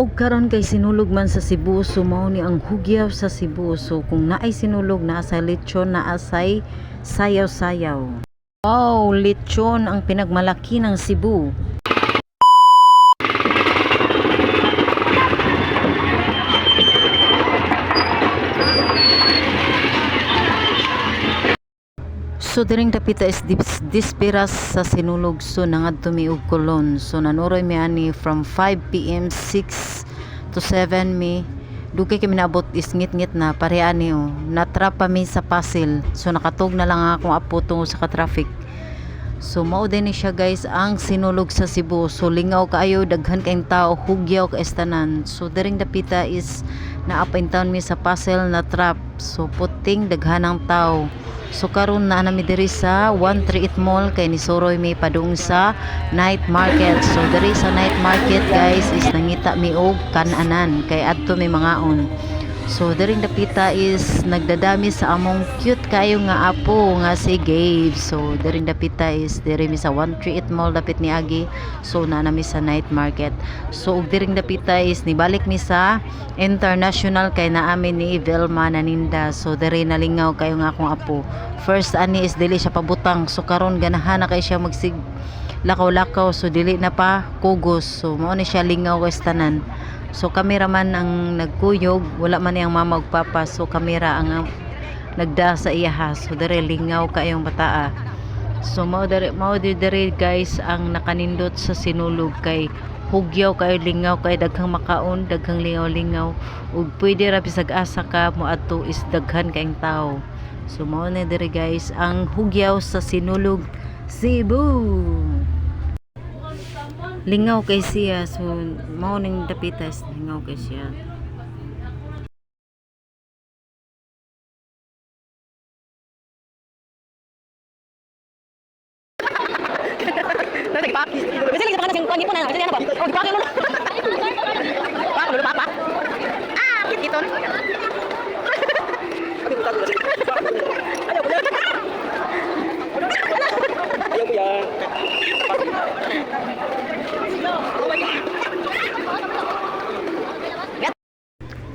Og karon kay sinulog man sa Cebu, so mao ni ang hugyaw sa Cebu. So kung naay sinulog, naa sa lechon, naa say sayaw-sayaw. Wow, lechon ang pinagmalaki ng Cebu. So diring dapita is dispiras sa sinulog, so nangadto mi og kulon. So nanuroy mi ani from 5 PM 6 to 7 mi. Dugay kami naabot is ngit-ngit na pareha ni natrap pa mi sa puzzle. So nakatug na lang akong apo tungo sa ka-traffic. So mao din ni siya guys ang sinulog sa Cebu. So lingaw kaayo, daghan kayong tao, hugyaw ka estanan. So diring dapita is naapaintaon mi sa puzzle na trap. So puting daghan ang tao. So karon na nami diri sa 138 Mall kay nisuroy mi padung sa night market. So diri sa night market guys is nangita mi og kan-anan kay adto mi mangaon. So diri dapita is nagdadami sa among cute kayo nga apo nga si Gabe. So diri dapita is diri mi sa 138 Mall dapit ni Agi. So na nami sa night market. So ug diri dapita is nibalik mi sa international kay naamin ni Velma naninda. So diri nalingaw kayo nga akong apo. First ani is dili siya pabutang. So karon ganahan na kay siya magsig lakaw-lakaw. So dili na pa kugos. So mao ni siya lingaw kay tanan. So kameraman ang nagkuyog, wala man yang mama ug papa. So kamera ang nagda sa iyaha. So dere lingaw kayong bataa. So mao dere guys ang nakanindot sa sinulog kay hugyaw kayo, lingaw kay daghang makaon, daghang lingaw-lingaw ug pwede ra bisag asa ka moadto is daghan kayong tao. So mao na dere guys ang hugyaw sa sinulog Cebu. Lingaw kay siya, so mao ning dapitas, lingaw kay siya. Nagpaki. Kasi lang sa mga singkwan nipo na. Kasi ano ba? Oh, dipaki mo. Pak, lulu papa. Ah, kiton. Ayaw ko yan. Ayaw ko yan.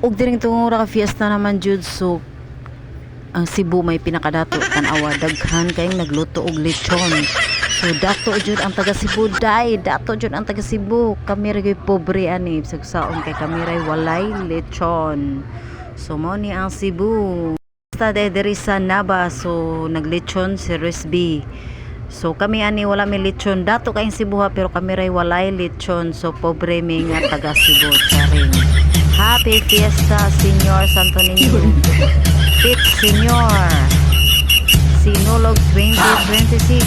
Ug diring tungura ka fiesta naman jud, so ang Cebu may pinakadato tan-awa, daghan kayong nagluto og lechon. So dato jud ang taga Cebu, dato jud ang taga Cebu. Kami ra gyud pobre ani sagsaon kay kami ra walay lechon. So mao ni ang Cebu. Basta diri sa Naba, so naglechon si Resby. So kami ani wala mi lechon, dato kayong Cebu ha, pero kami ra walay lechon. So pobre mi nga taga Cebu. Charing. Happy Fiesta, Senyor Santo Niño. Pit Senyor. Sinulog 2026.